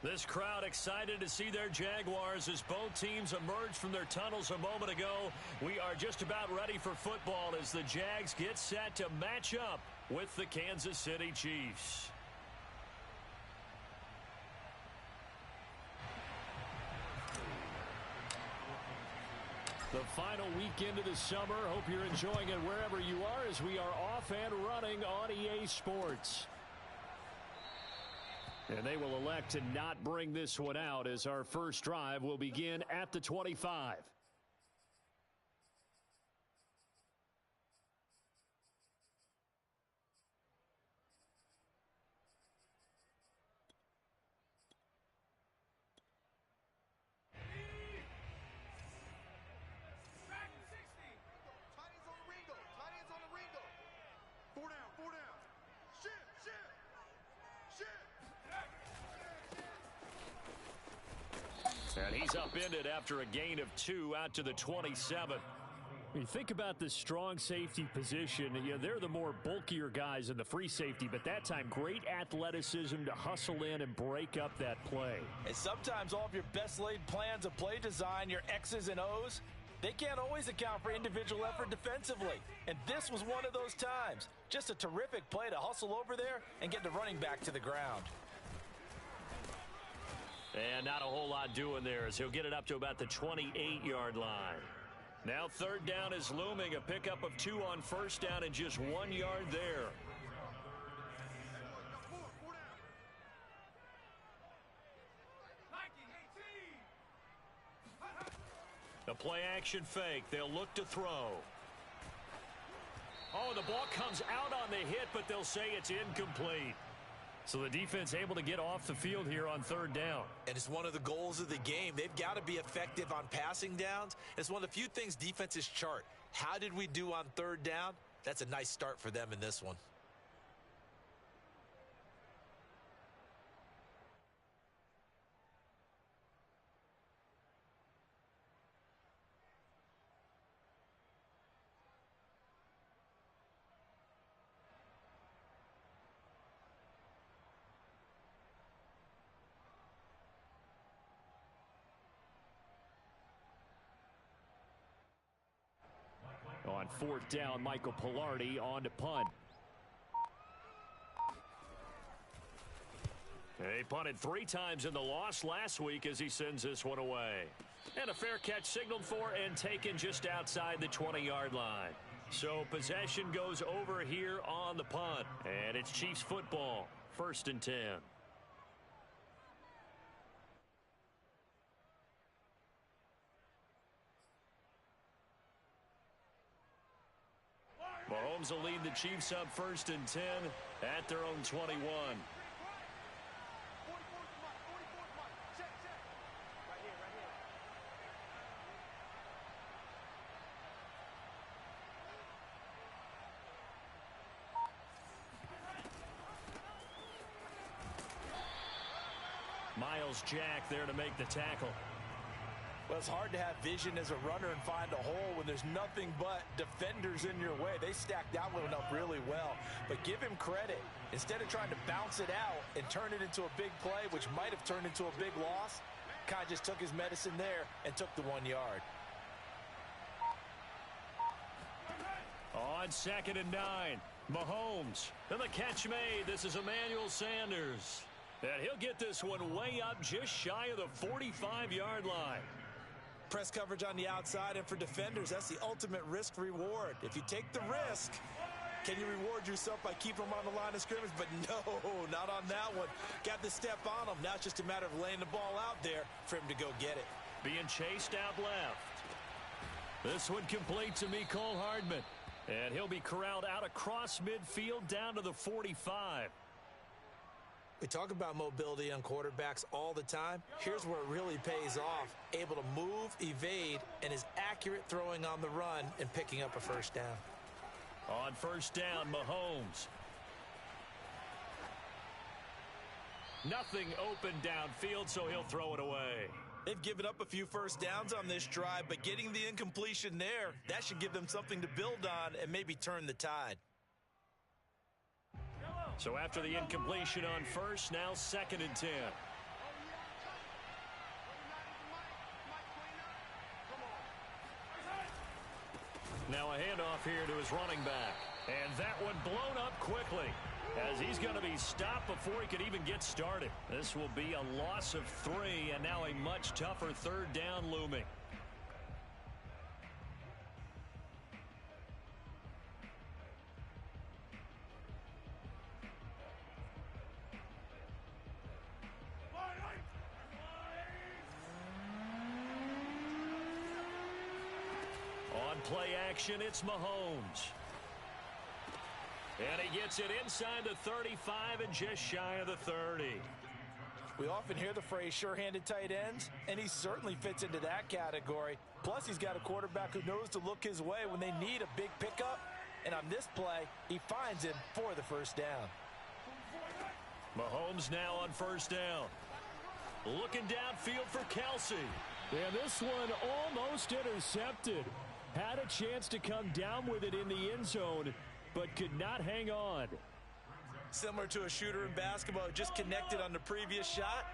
This crowd excited to see their Jaguars as both teams emerge from their tunnels a moment ago. We are just about ready for football as the Jags get set to match up with the Kansas City Chiefs. The final weekend of the summer. Hope you're enjoying it wherever you are as we are off and running on EA Sports. And they will elect to not bring this one out as our first drive will begin at the 25. And he's upended after a gain of 2 out to the 27. You think about the strong safety position, they're the more bulkier guys in the free safety, but that time great athleticism to hustle in and break up that play. And sometimes all of your best laid plans of play design, your X's and O's, they can't always account for individual effort defensively. And this was one of those times. Just a terrific play to hustle over there and get the running back to the ground. And not a whole lot doing there as he'll get it up to about the 28-yard line. Now third down is looming, a pickup of 2 on first down and just 1 yard there. The play action fake. They'll look to throw. Oh, the ball comes out on the hit, but they'll say it's incomplete. So the defense able to get off the field here on third down. And it's one of the goals of the game. They've got to be effective on passing downs. It's one of the few things defenses chart. How did we do on third down? That's a nice start for them in this one. On fourth down, Michael Pilardi on to punt. He punted 3 times in the loss last week as he sends this one away. And a fair catch signaled for and taken just outside the 20-yard line. So possession goes over here on the punt. And it's Chiefs football, 1st and 10. Mahomes will lead the Chiefs up 1st and 10 at their own 21. Miles Jack there to make the tackle. Well, it's hard to have vision as a runner and find a hole when there's nothing but defenders in your way. They stacked that one up really well. But give him credit. Instead of trying to bounce it out and turn it into a big play, which might have turned into a big loss, kind of just took his medicine there and took the 1 yard. On 2nd and 9, Mahomes. And the catch made. This is Emmanuel Sanders. And he'll get this one way up just shy of the 45-yard line. Press coverage on the outside, and for defenders, that's the ultimate risk-reward. If you take the risk, can you reward yourself by keeping them on the line of scrimmage? But no, not on that one. Got the step on him. Now it's just a matter of laying the ball out there for him to go get it. Being chased out left. This one complete to Mecole Hardman. And he'll be corralled out across midfield down to the 45. We talk about mobility on quarterbacks all the time. Here's where it really pays off. Able to move, evade, and is accurate throwing on the run and picking up a first down. On first down, Mahomes. Nothing open downfield, so he'll throw it away. They've given up a few first downs on this drive, but getting the incompletion there, that should give them something to build on and maybe turn the tide. So after the incompletion on first, now 2nd and 10. Now a handoff here to his running back. And that one blown up quickly, as he's going to be stopped before he could even get started. This will be a loss of 3, and now a much tougher third down looming. On play action, it's Mahomes. And he gets it inside the 35 and just shy of the 30. We often hear the phrase sure-handed tight ends, and he certainly fits into that category. Plus, he's got a quarterback who knows to look his way when they need a big pickup. And on this play, he finds him for the first down. Mahomes now on first down. Looking downfield for Kelsey. Yeah, this one almost intercepted. Had a chance to come down with it in the end zone, but could not hang on. Similar to a shooter in basketball, just connected on the previous shot.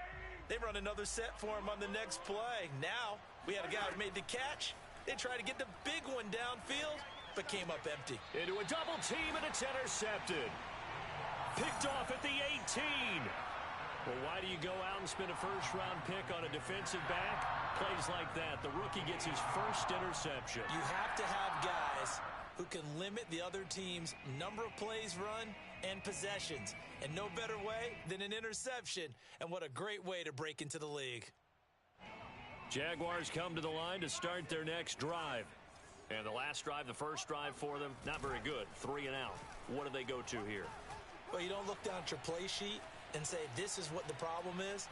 They run another set for him on the next play. Now, we had a guy who made the catch. They tried to get the big one downfield, but came up empty. Into a double team, and it's intercepted. Picked off at the 18. Well, why do you go out and spend a first-round pick on a defensive back? Plays like that, the rookie gets his first interception. You have to have guys who can limit the other team's number of plays run and possessions. And no better way than an interception. And what a great way to break into the league. Jaguars come to the line to start their next drive. And the last drive, the first drive for them, not very good. 3 and out. What do they go to here? Well, you don't look down at your play sheet and say, this is what the problem is.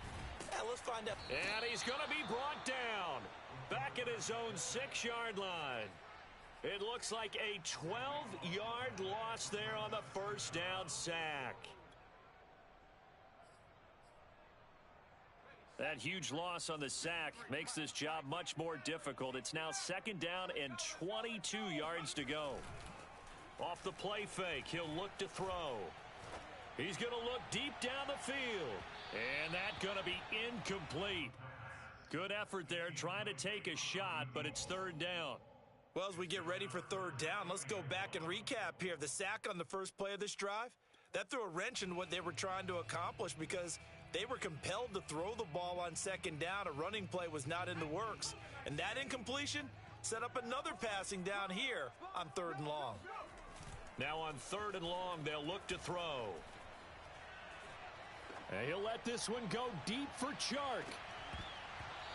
Yeah, let's find out. And he's going to be brought down. Back at his own 6-yard line. It looks like a 12-yard loss there on the first down sack. That huge loss on the sack makes this job much more difficult. It's now 2nd down and 22 yards to go. Off the play fake, he'll look to throw. He's going to look deep down the field. And that's going to be incomplete. Good effort there trying to take a shot, but it's 3rd down. Well, as we get ready for 3rd down, let's go back and recap here. The sack on the first play of this drive, that threw a wrench in what they were trying to accomplish because they were compelled to throw the ball on 2nd down. A running play was not in the works. And that incompletion set up another passing down here on 3rd and long. Now on 3rd and long, they'll look to throw. And he'll let this one go deep for Chark.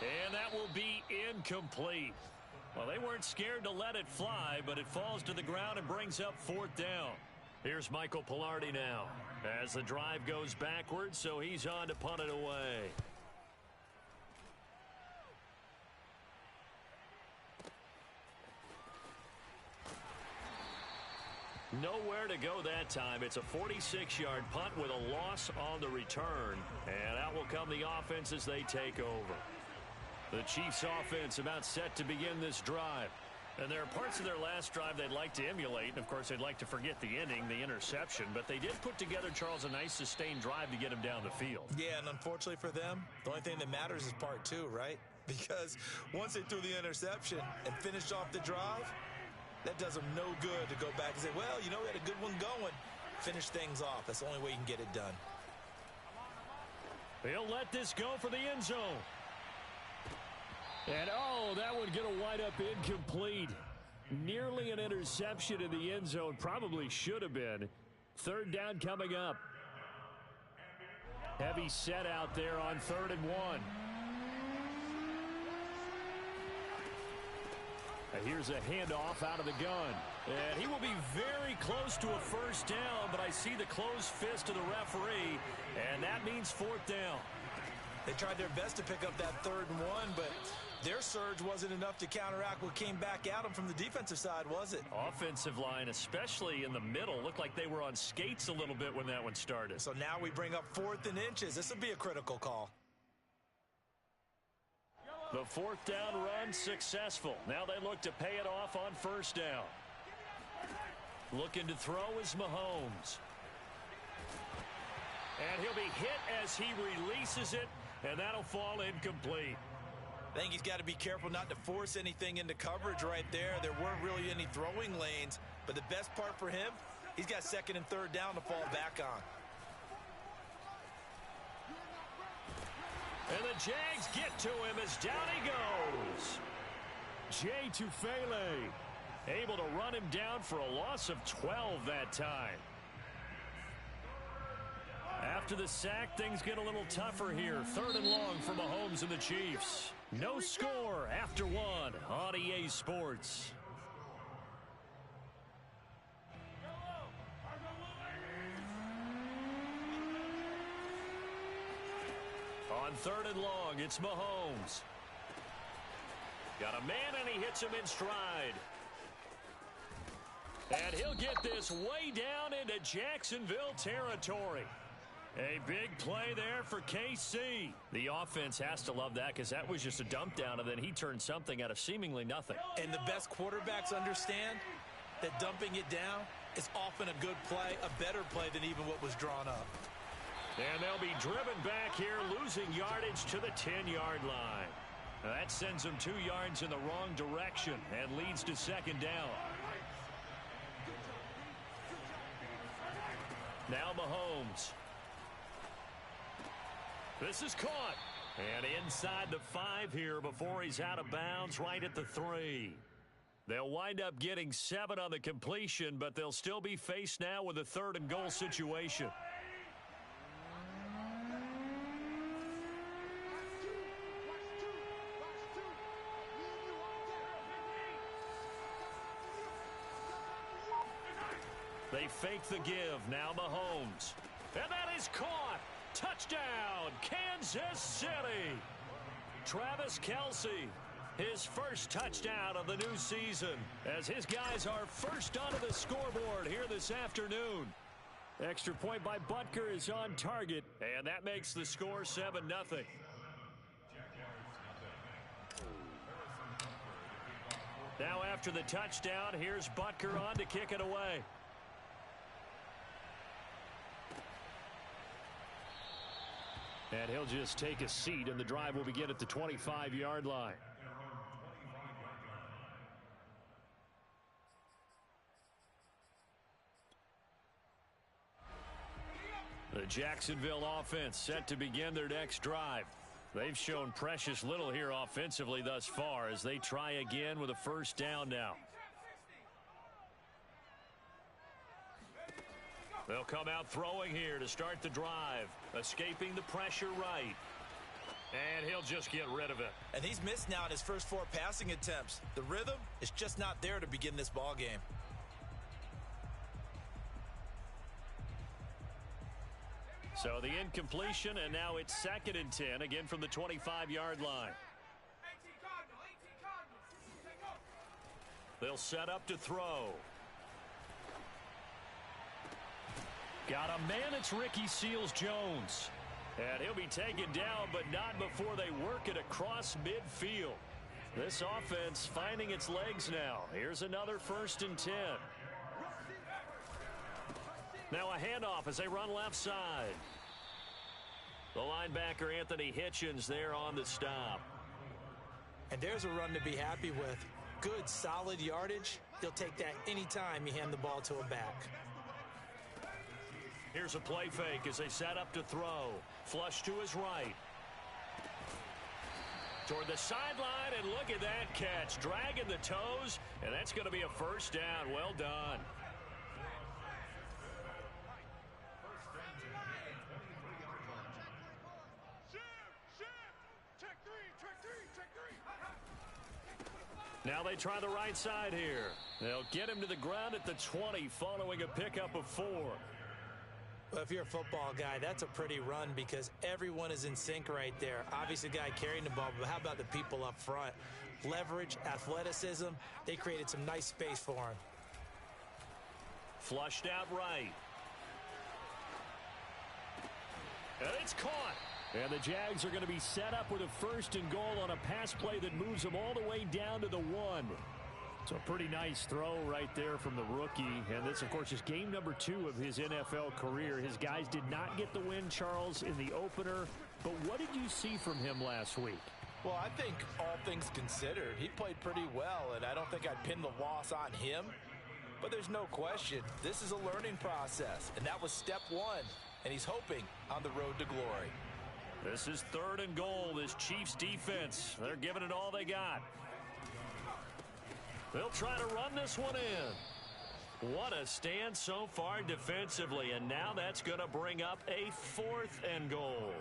And that will be incomplete. Well, they weren't scared to let it fly, but it falls to the ground and brings up 4th down. Here's Michael Pilardi now as the drive goes backwards, so he's on to punt it away. Nowhere to go that time. It's a 46-yard punt with a loss on the return. And out will come the offense as they take over. The Chiefs offense about set to begin this drive. And there are parts of their last drive they'd like to emulate. And, of course, they'd like to forget the ending, the interception. But they did put together, Charles, a nice sustained drive to get him down the field. Yeah, and unfortunately for them, the only thing that matters is part 2, right? Because once they threw the interception and finished off the drive, that does them no good to go back and say, well, you know, we had a good one going. Finish things off. That's the only way you can get it done. He'll let this go for the end zone. And, oh, that one going to wind up incomplete. Nearly an interception in the end zone. Probably should have been. 3rd down coming up. Heavy set out there on 3rd and 1. Here's a handoff out of the gun. And he will be very close to a first down, but I see the closed fist of the referee, and that means 4th down. They tried their best to pick up that 3rd and 1, but their surge wasn't enough to counteract what came back at them from the defensive side, was it? Offensive line, especially in the middle, looked like they were on skates a little bit when that one started. So now we bring up 4th and inches. This will be a critical call. The 4th down run successful. Now they look to pay it off on 1st down. Looking to throw is Mahomes. And he'll be hit as he releases it, and that'll fall incomplete. I think he's got to be careful not to force anything into coverage right there. There weren't really any throwing lanes, but the best part for him, he's got second and third down to fall back on. And the Jags get to him as down he goes. Jay Tufele able to run him down for a loss of 12 that time. After the sack, things get a little tougher here. Third and long for Mahomes and the Chiefs. No score after one on EA Sports. On third and long, it's Mahomes. Got a man, and he hits him in stride. And he'll get this way down into Jacksonville territory. A big play there for KC. The offense has to love that because that was just a dump down, and then he turned something out of seemingly nothing. And the best quarterbacks understand that dumping it down is often a good play, a better play than even what was drawn up. And they'll be driven back here, losing yardage to the 10-yard line. That sends them 2 yards in the wrong direction and leads to second down. Now Mahomes. This is caught. And inside the 5 here before he's out of bounds, right at the 3. They'll wind up getting 7 on the completion, but they'll still be faced now with a 3rd and goal situation. They fake the give. Now Mahomes. And that is caught. Touchdown, Kansas City. Travis Kelce, his first touchdown of the new season, as his guys are first onto the scoreboard here this afternoon. Extra point by Butker is on target, and that makes the score 7-0. Now after the touchdown, here's Butker on to kick it away. And he'll just take a seat, and the drive will begin at the 25-yard line. The Jacksonville offense set to begin their next drive. They've shown precious little here offensively thus far as they try again with a first down now. They'll come out throwing here to start the drive, escaping the pressure right. And he'll just get rid of it. And he's missed now in his first 4 passing attempts. The rhythm is just not there to begin this ball game. So the incompletion, and now it's 2nd and 10, again from the 25-yard line. They'll set up to throw. Got a man, it's Ricky Seals-Jones. And he'll be taken down, but not before they work it across midfield. This offense finding its legs now. Here's another 1st and 10. Now a handoff as they run left side. The linebacker Anthony Hitchens there on the stop. And there's a run to be happy with. Good, solid yardage. He'll take that anytime you hand the ball to a back. Here's a play fake as they set up to throw. Flush to his right. Toward the sideline, and look at that catch. Dragging the toes, and that's going to be a first down. Well done. Now they try the right side here. They'll get him to the ground at the 20 following a pickup of 4. Well, if you're a football guy, that's a pretty run because everyone is in sync right there. Obviously, the guy carrying the ball, but how about the people up front? Leverage, athleticism, they created some nice space for him. Flushed out right. And it's caught. And the Jags are going to be set up with a 1st and goal on a pass play that moves them all the way down to the 1. So a pretty nice throw right there from the rookie. And this, of course, is game number 2 of his NFL career. His guys did not get the win, Charles, in the opener. But what did you see from him last week? Well, I think all things considered, he played pretty well, and I don't think I'd pin the loss on him. But there's no question, this is a learning process, and that was step one, and he's hoping on the road to glory. This is 3rd and goal, this Chiefs defense. They're giving it all they got. They'll try to run this one in. What a stand so far defensively, and now that's going to bring up a 4th and goal.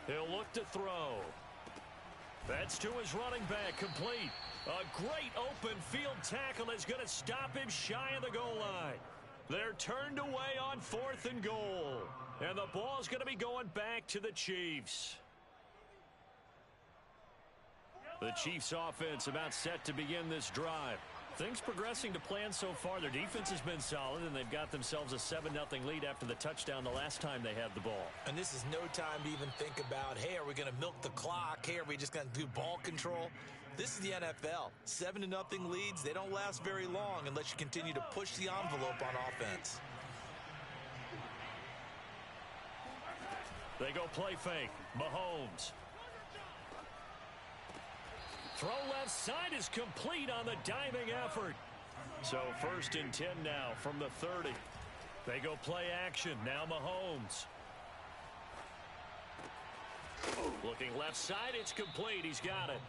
He'll look to throw. That's to his running back, complete. A great open field tackle is going to stop him shy of the goal line. They're turned away on 4th and goal. And the ball's going to be going back to the Chiefs. The Chiefs offense about set to begin this drive. Things progressing to plan so far. Their defense has been solid, and they've got themselves a 7-0 lead after the touchdown the last time they had the ball. And this is no time to even think about, hey, are we going to milk the clock? Hey, are we just going to do ball control? This is the NFL. 7-0 leads, they don't last very long unless you continue to push the envelope on offense. They go play fake. Mahomes. Throw left side is complete on the diving effort. So 1st and 10 now from the 30. They go play action. Now Mahomes. Looking left side, it's complete. He's got it.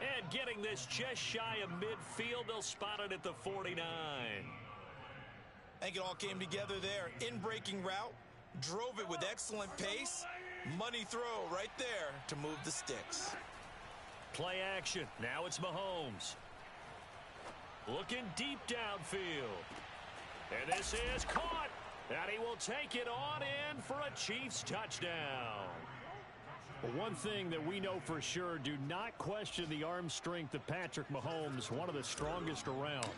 And getting this just shy of midfield, they'll spot it at the 49. I think it all came together there. In-breaking route, drove it with excellent pace. Money throw right there to move the sticks. Play action. Now it's Mahomes. Looking deep downfield. And this is caught. And he will take it on in for a Chiefs touchdown. Well, one thing that we know for sure, do not question the arm strength of Patrick Mahomes, one of the strongest around.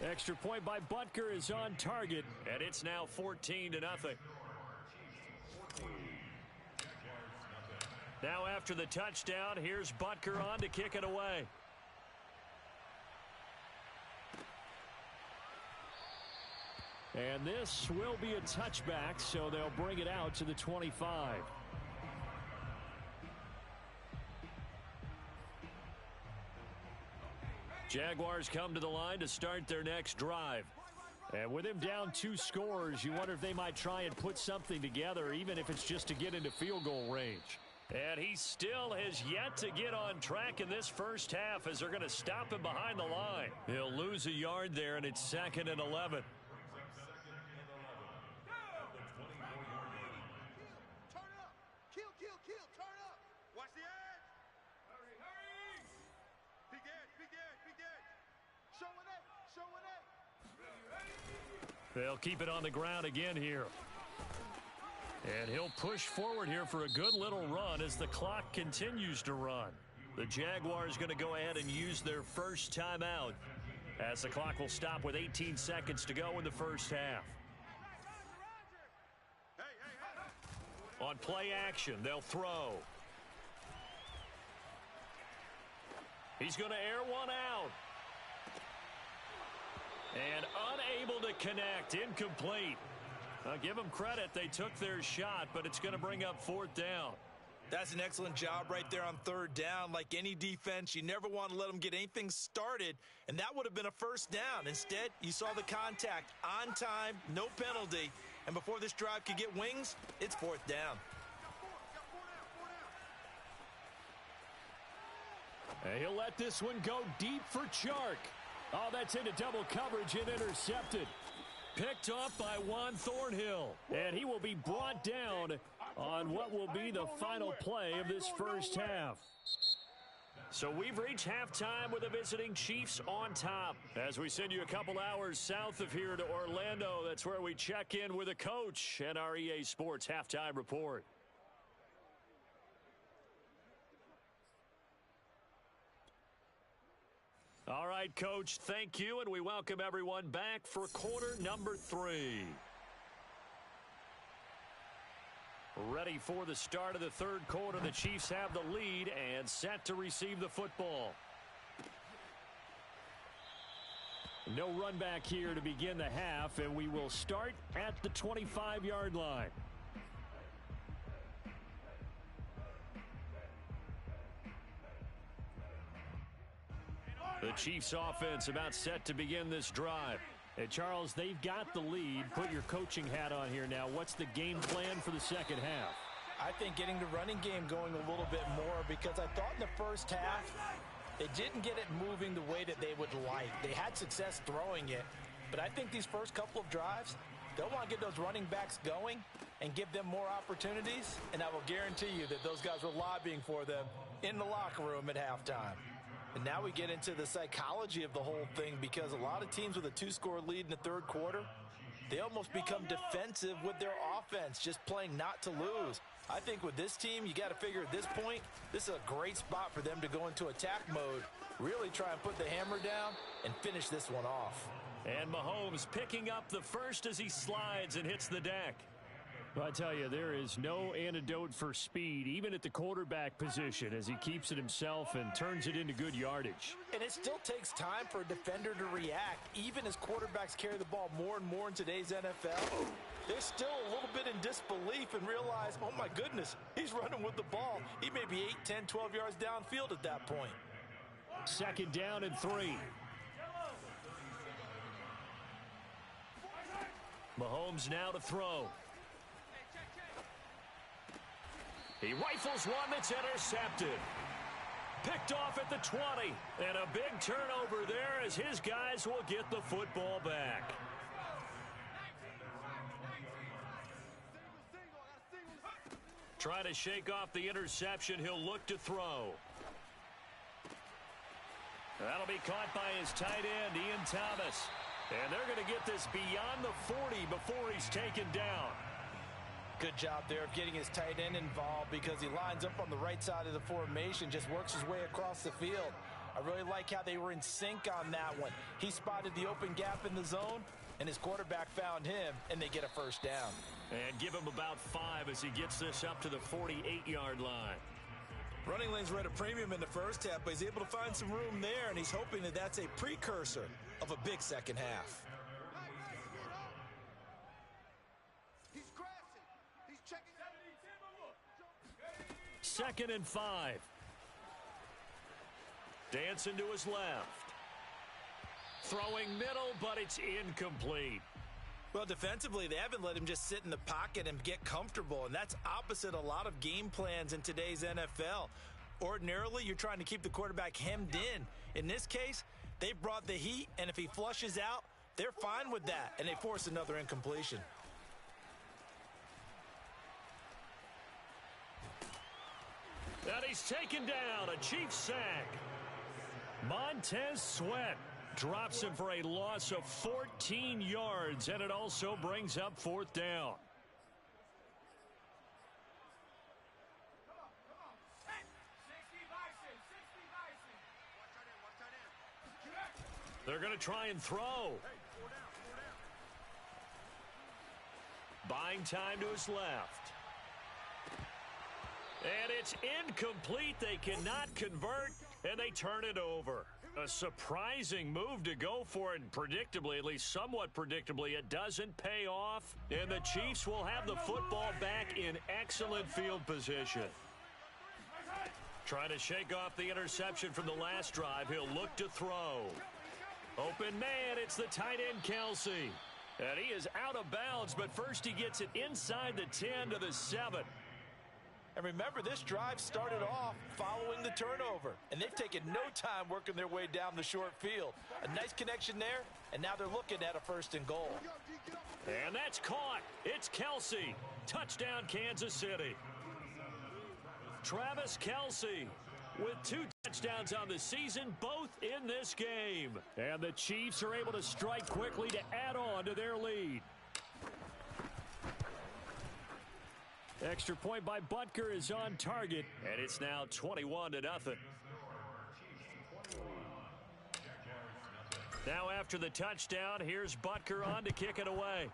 Extra point by Butker is on target. And it's now 14-0. Now after the touchdown, here's Butker on to kick it away. And this will be a touchback, so they'll bring it out to the 25. Jaguars come to the line to start their next drive. And with him down 2 scores, you wonder if they might try and put something together, even if it's just to get into field goal range. And he still has yet to get on track in this first half as they're going to stop him behind the line. He'll lose a yard there, and it's 2nd and 11. Turn up. Kill, turn up. Watch the edge. Hurry. Big edge. Show it. They'll keep it on the ground again here. And he'll push forward here for a good little run as the clock continues to run. The Jaguars going to go ahead and use their first timeout as the clock will stop with 18 seconds to go in the first half. On play action, they'll throw. He's going to air one out. And unable to connect, incomplete. I'll give them credit. They took their shot, but it's going to bring up 4th down. That's an excellent job right there on 3rd down. Like any defense, you never want to let them get anything started, and that would have been a 1st down. Instead, you saw the contact on time, no penalty, and before this drive could get wings, it's 4th down. And he'll let this one go deep for Chark. Oh, that's into double coverage and intercepted. Picked up by Juan Thornhill. And he will be brought down on what will be the final play of this first half. So we've reached halftime with the visiting Chiefs on top. As we send you a couple hours south of here to Orlando, that's where we check in with a coach and our EA Sports halftime report. All right, Coach, thank you, and we welcome everyone back for quarter number 3. Ready for the start of the third quarter. The Chiefs have the lead and set to receive the football. No run back here to begin the half, and we will start at the 25-yard line. The Chiefs offense about set to begin this drive. And Charles, they've got the lead. Put your coaching hat on here now. What's the game plan for the second half? I think getting the running game going a little bit more, because I thought in the first half they didn't get it moving the way that they would like. They had success throwing it, but I think these first couple of drives, they'll want to get those running backs going and give them more opportunities, and I will guarantee you that those guys were lobbying for them in the locker room at halftime. And now we get into the psychology of the whole thing, because a lot of teams with a 2-score lead in the third quarter, they almost become defensive with their offense, just playing not to lose. I think with this team, you got to figure at this point, this is a great spot for them to go into attack mode, really try and put the hammer down and finish this one off. And Mahomes picking up the first as he slides and hits the deck. Well, I tell you, there is no antidote for speed, even at the quarterback position, as he keeps it himself and turns it into good yardage. And it still takes time for a defender to react, even as quarterbacks carry the ball more and more in today's NFL. They're still a little bit in disbelief and realize, oh my goodness, he's running with the ball. He may be 8, 10, 12 yards downfield at that point. Second down and 3. Mahomes now to throw. He rifles one that's intercepted. Picked off at the 20. And a big turnover there as his guys will get the football back. Trying to shake off the interception. He'll look to throw. That'll be caught by his tight end, Ian Thomas. And they're going to get this beyond the 40 before he's taken down. Good job there of getting his tight end involved, because he lines up on the right side of the formation, just works his way across the field. I really like how they were in sync on that one. He spotted the open gap in the zone, and his quarterback found him, and they get a first down. And give him about 5 as he gets this up to the 48-yard line. Running lanes were at a premium in the first half, but he's able to find some room there, and he's hoping that that's a precursor of a big second half. Second and 5. Dancing to his left. Throwing middle, but it's incomplete. Well, defensively, they haven't let him just sit in the pocket and get comfortable, and that's opposite a lot of game plans in today's NFL. Ordinarily, you're trying to keep the quarterback hemmed in. In this case, they brought the heat, and if he flushes out, they're fine with that, and they force another incompletion. And he's taken down, a Chiefs sack. Montez Sweat drops him for a loss of 14 yards, and it also brings up fourth down. They're going to try and throw. Buying time to his left. And it's incomplete. They cannot convert, and they turn it over. A surprising move to go for it, and predictably, at least somewhat predictably, it doesn't pay off, and the Chiefs will have the football back in excellent field position. Trying to shake off the interception from the last drive. He'll look to throw. Open man, it's the tight end, Kelsey. And he is out of bounds, but first he gets it inside the 10 to the 7. And remember, this drive started off following the turnover, and they've taken no time working their way down the short field. A nice connection there, and now they're looking at a 1st and goal. And that's caught. It's Kelsey. Touchdown, Kansas City. Travis Kelsey with 2 touchdowns on the season, both in this game. And the Chiefs are able to strike quickly to add on to their lead. Extra point by Butker is on target. And it's now 21-0. Now after the touchdown, here's Butker on to kick it away.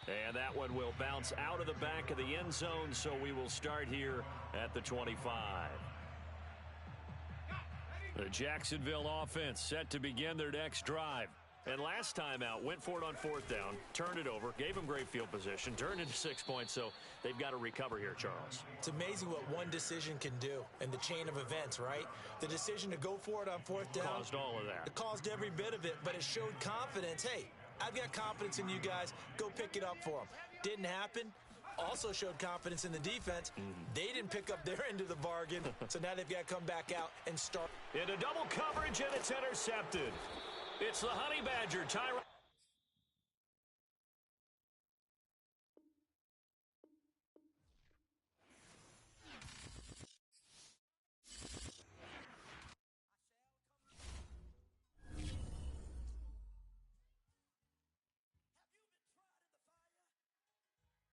And that one will bounce out of the back of the end zone, so we will start here at the 25. The Jacksonville offense set to begin their next drive. And last time out, went for it on fourth down, turned it over, gave them great field position, turned into 6 points, so they've got to recover here, Charles. It's amazing what one decision can do in the chain of events, right? The decision to go for it on fourth down. Caused all of that. It caused every bit of it, but it showed confidence. Hey, I've got confidence in you guys. Go pick it up for them. Didn't happen. Also showed confidence in the defense. They didn't pick up their end of the bargain, so now they've got to come back out and start. Into double coverage, and it's intercepted. It's the Honey Badger, Tyron.